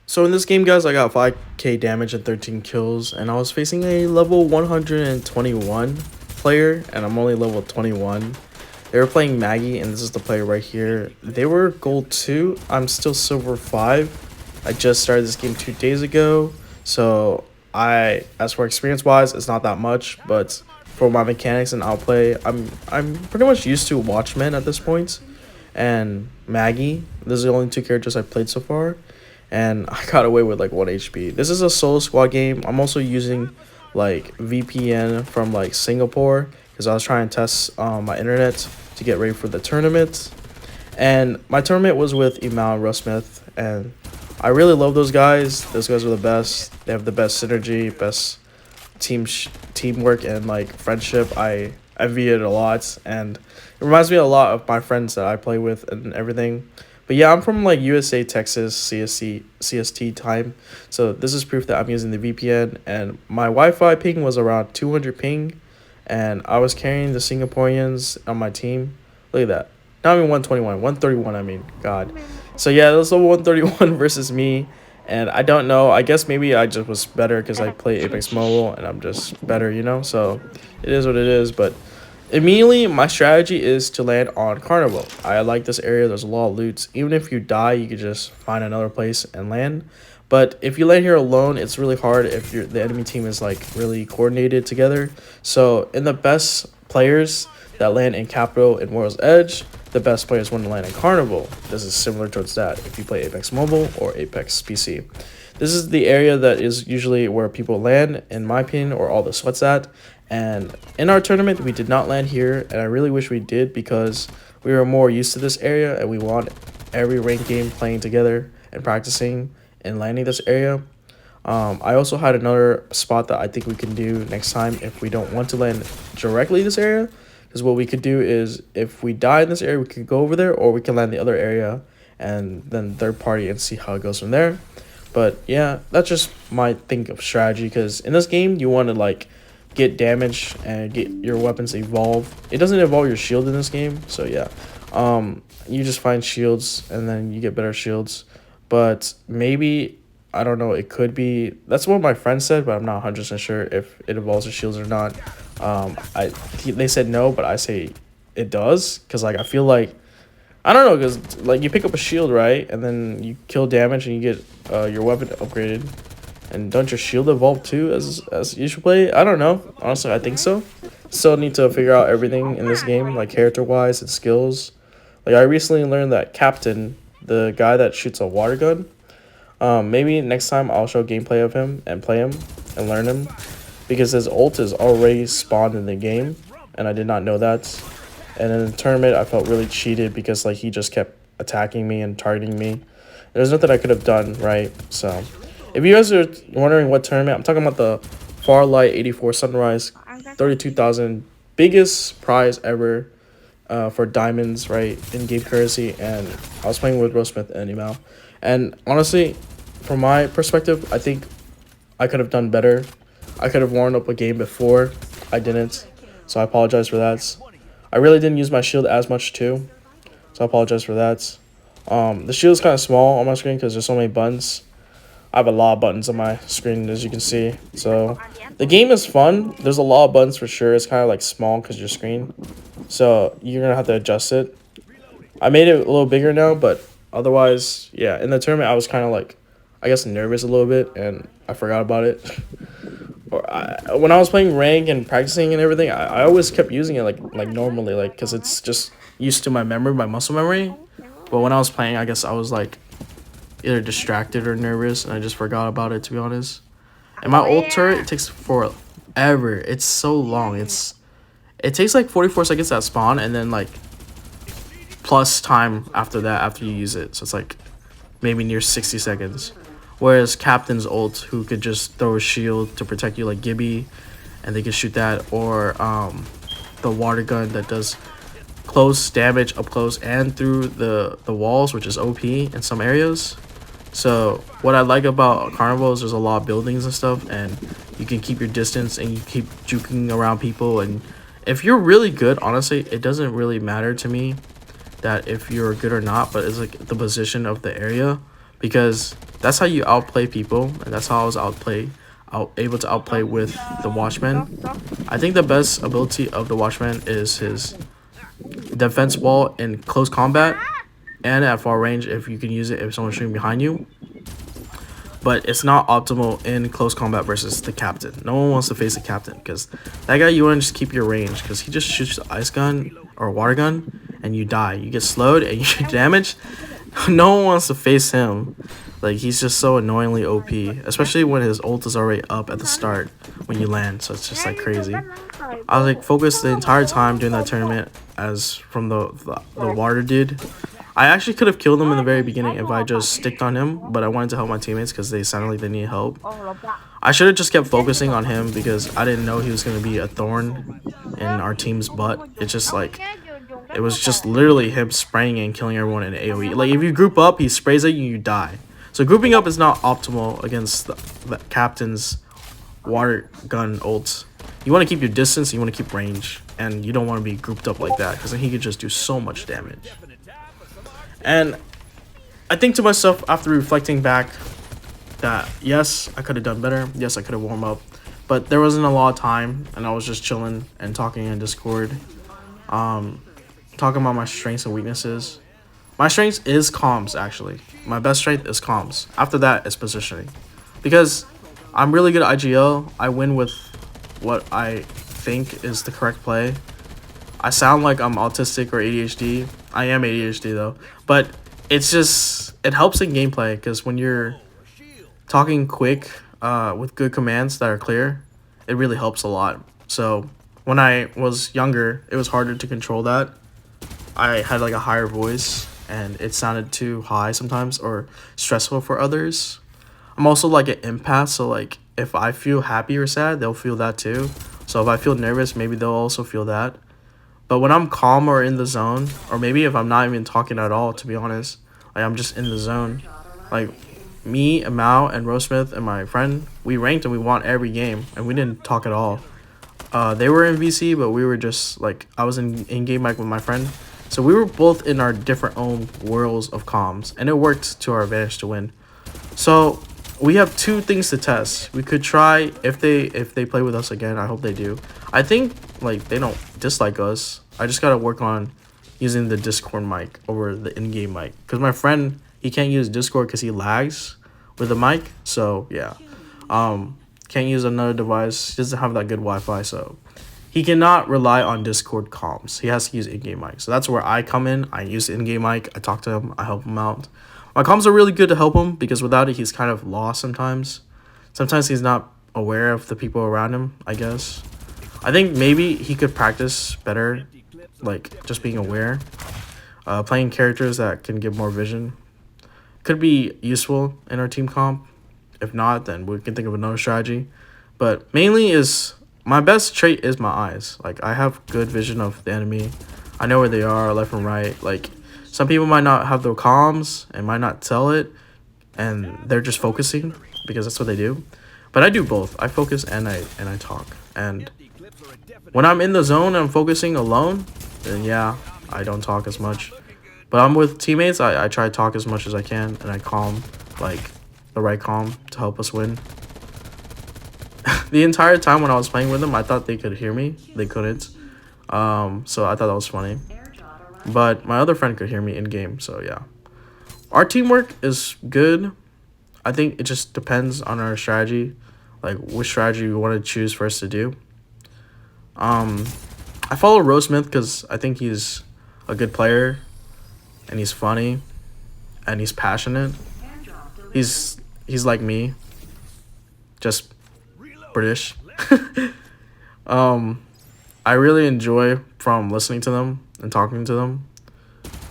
So in this game, guys, I got 5k damage and 13 kills, and I was facing a level 121 player, and I'm only level 21. They were playing Maggie, and this is the player right here. They were gold 2. I'm still silver 5. I just started this game 2 days ago, so as for experience wise, it's not that much, but for my mechanics and outplay, I'm pretty much used to Watchmen at this point, and Maggie. Those are the only two characters I've played so far, and I got away with like 1 HP. This is a solo squad game. I'm also using like VPN from like Singapore because I was trying to test my internet to get ready for the tournament. And my tournament was with Emal and Russmith, and I really love those guys. Those guys are the best. They have the best synergy, best teamwork, and like friendship. I envy it a lot, and it reminds me a lot of my friends that I play with and everything. But yeah, I'm from like USA, Texas, CST time. So this is proof that I'm using the VPN, and my Wi-Fi ping was around 200 ping, and I was carrying the Singaporeans on my team. Look at that. Not even 121, 131, I mean, God. So yeah, that was level 131 versus me, and I don't know. I guess maybe I just was better because I play Apex Mobile, and I'm just better, you know? So it is what it is, but immediately, my strategy is to land on Carnival. I like this area. There's a lot of loot. Even if you die, you could just find another place and land. But if you land here alone, it's really hard if the enemy team is like really coordinated together. So in the best players that land in Capital and World's Edge, the best players want to land in Carnival. This is similar towards that if you play Apex Mobile or Apex PC. This is the area that is usually where people land, in my opinion, or all the sweats at. And in our tournament, we did not land here, and I really wish we did because we were more used to this area, and we want every ranked game playing together and practicing and landing this area. I also had another spot that I think we can do next time if we don't want to land directly this area. Because what we could do is, if we die in this area, we could go over there, or we can land the other area and then third party and see how it goes from there. But yeah, that's just my think of strategy, because in this game, you want to like get damage and get your weapons evolve. It doesn't evolve your shield in this game, so yeah. You just find shields and then you get better shields. But maybe, I don't know, it could be, that's what my friend said, but I'm not 100% sure if it evolves your shields or not. They said no, but I say it does, because like I feel like, I don't know, because like you pick up a shield, right, and then you kill damage and you get your weapon upgraded. And don't your shield evolve too as you should play? I don't know. Honestly, I think so. Still need to figure out everything in this game, like character-wise and skills. Like I recently learned that Captain, the guy that shoots a water gun, maybe next time I'll show gameplay of him and play him and learn him, because his ult is already spawned in the game, and I did not know that. And in the tournament, I felt really cheated because like he just kept attacking me and targeting me. There's nothing I could have done, right? So if you guys are wondering what tournament, I'm talking about the Farlight 84 Sunrise 32,000, biggest prize ever for diamonds, right, in game currency. And I was playing with Rosemith and Emal. And honestly, from my perspective, I think I could have done better. I could have warmed up a game before. I didn't, so I apologize for that. I really didn't use my shield as much too, so I apologize for that. The shield is kind of small on my screen because there's so many buttons. I have a lot of buttons on my screen, as you can see. So the game is fun. There's a lot of buttons for sure. It's kind of like small because your screen. So you're going to have to adjust it. I made it a little bigger now, but otherwise, yeah. In the tournament, I was kind of like, I guess, nervous a little bit, and I forgot about it. When I was playing rank and practicing and everything, I always kept using it like normally, like, because it's just used to my memory, my muscle memory. But when I was playing, I guess I was like either distracted or nervous, and I just forgot about it, to be honest. And my ult turret, it takes forever. It's so long. It takes like 44 seconds at spawn, and then like plus time after that, after you use it. So it's like maybe near 60 seconds. Whereas Captain's ult, who could just throw a shield to protect you like Gibby, and they can shoot that, or the water gun that does close damage up close and through the walls, which is OP in some areas. So what I like about Carnival is there's a lot of buildings and stuff, and you can keep your distance and you keep juking around people. And if you're really good, honestly, it doesn't really matter to me that if you're good or not, but it's like the position of the area, because That's how you outplay people, and that's how I was able to outplay with the Watchmen. I think the best ability of the Watchman is his defense wall in close combat and at far range if you can use it if someone's shooting behind you. But it's not optimal in close combat versus the captain. No one wants to face the captain because that guy, you want to just keep your range because he just shoots the ice gun or water gun and you die. You get slowed and you get damaged. No one wants to face him. Like, he's just so annoyingly OP, especially when his ult is already up at the start when you land. So it's just like crazy. I was like focused the entire time during that tournament as from the water dude. I actually could have killed him in the very beginning if I just sticked on him, but I wanted to help my teammates because they sounded like they needed help. I should have just kept focusing on him because I didn't know he was going to be a thorn in our team's butt. It's just like, it was just literally him spraying and killing everyone in AoE. Like, if you group up, he sprays at you, you die. So grouping up is not optimal against the captain's water gun ults. You want to keep your distance, you want to keep range, and you don't want to be grouped up like that because then he could just do so much damage. And I think to myself after reflecting back that yes, I could have done better. Yes, I could have warmed up, but there wasn't a lot of time, and I was just chilling and talking in Discord, talking about my strengths and weaknesses. My strength is comms, actually. My best strength is comms. After that, it's positioning, because I'm really good at IGL. I win with what I think is the correct play. I sound like I'm autistic or ADHD. I am ADHD though, but it's just, it helps in gameplay because when you're talking quick with good commands that are clear, it really helps a lot. So when I was younger, it was harder to control that. I had like a higher voice and it sounded too high sometimes or stressful for others. I'm also like an empath, so like if I feel happy or sad, they'll feel that too. So if I feel nervous, maybe they'll also feel that. But when I'm calm or in the zone, or maybe if I'm not even talking at all, to be honest, like I'm just in the zone. Like me and Mao and Rosmith and my friend, we ranked and we won every game, and we didn't talk at all. They were in VC, but we were just like, I was in game mic with my friend, so we were both in our different own worlds of comms, and it worked to our advantage to win. So we have two things to test. We could try if they play with us again. I hope they do. I think like they don't dislike us. I just gotta work on using the Discord mic over the in-game mic, because my friend, he can't use Discord because he lags with the mic. So yeah, can't use another device. He doesn't have that good Wi-Fi, so he cannot rely on Discord comms. He has to use in-game mic. So that's where I come in. I use the in-game mic. I talk to him. I help him out. My comms are really good to help him because without it, he's kind of lost sometimes. Sometimes he's not aware of the people around him, I guess. I think maybe he could practice better, like just being aware. Playing characters that can give more vision could be useful in our team comp. If not, then we can think of another strategy. But mainly is, my best trait is my eyes. Like, I have good vision of the enemy. I know where they are, left and right. Like, some people might not have their comms and might not tell it, and they're just focusing because that's what they do. But I do both. I focus and I talk. And when I'm in the zone and I'm focusing alone, then yeah, I don't talk as much. But I'm with teammates, I try to talk as much as I can, and I calm, like the right calm to help us win. The entire time when I was playing with them, I thought they could hear me. They couldn't. So I thought that was funny. But my other friend could hear me in game, so yeah. Our teamwork is good. I think it just depends on our strategy, like which strategy we want to choose for us to do. I follow Rosmith because I think he's a good player, and he's funny, and he's passionate. He's like me, just British. I really enjoy from listening to them and talking to them,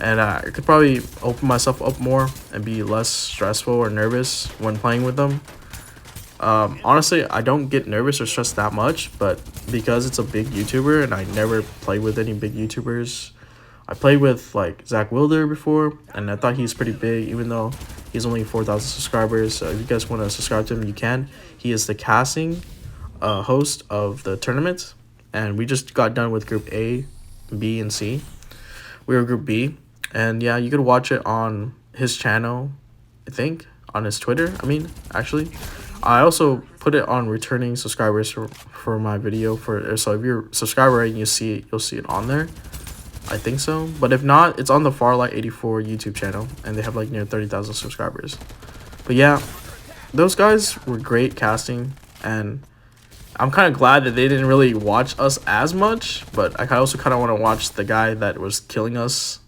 and I could probably open myself up more and be less stressful or nervous when playing with them. Honestly, I don't get nervous or stressed that much, but because it's a big YouTuber and I never played with any big YouTubers, I played with like Zak Wylder before, and I thought he's pretty big, even though he's only 4,000 subscribers. So if you guys want to subscribe to him, you can. He is the casting host of the tournament, and we just got done with Group A, B, and C. We were Group B, and yeah, you could watch it on his channel, I think. on his Twitter. I mean, actually, I also put it on returning subscribers for my video. So if you're a subscriber and you'll see it on there. I think so, but if not, it's on the Farlight84 YouTube channel, and they have like near 30,000 subscribers. But yeah, those guys were great casting, and I'm kind of glad that they didn't really watch us as much. But I also kind of want to watch the guy that was killing us.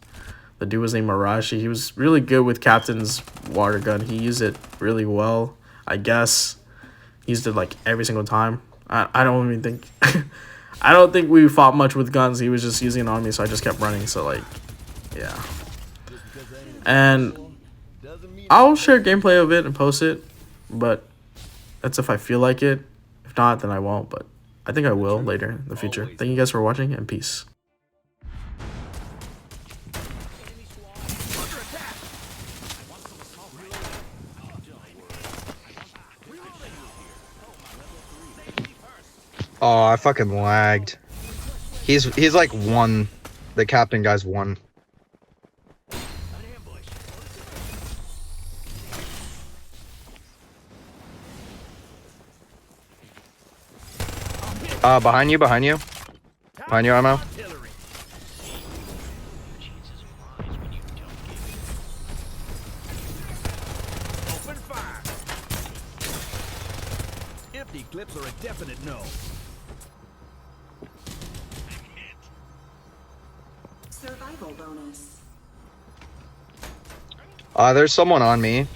The dude was named Marashi. He was really good with Captain's water gun. He used it really well, I guess. He used it like every single time. I don't even think I don't think we fought much with guns. He was just using it on me, so I just kept running. So like, yeah. And I'll share gameplay of it and post it, but that's if I feel like it. If not, then I won't, but I think I will later in the future. Thank you guys for watching, and peace. Oh, I fucking lagged. He's like one. The captain guy's one. Behind you, ammo. Empty clips are a definite no. Survival bonus. There's someone on me.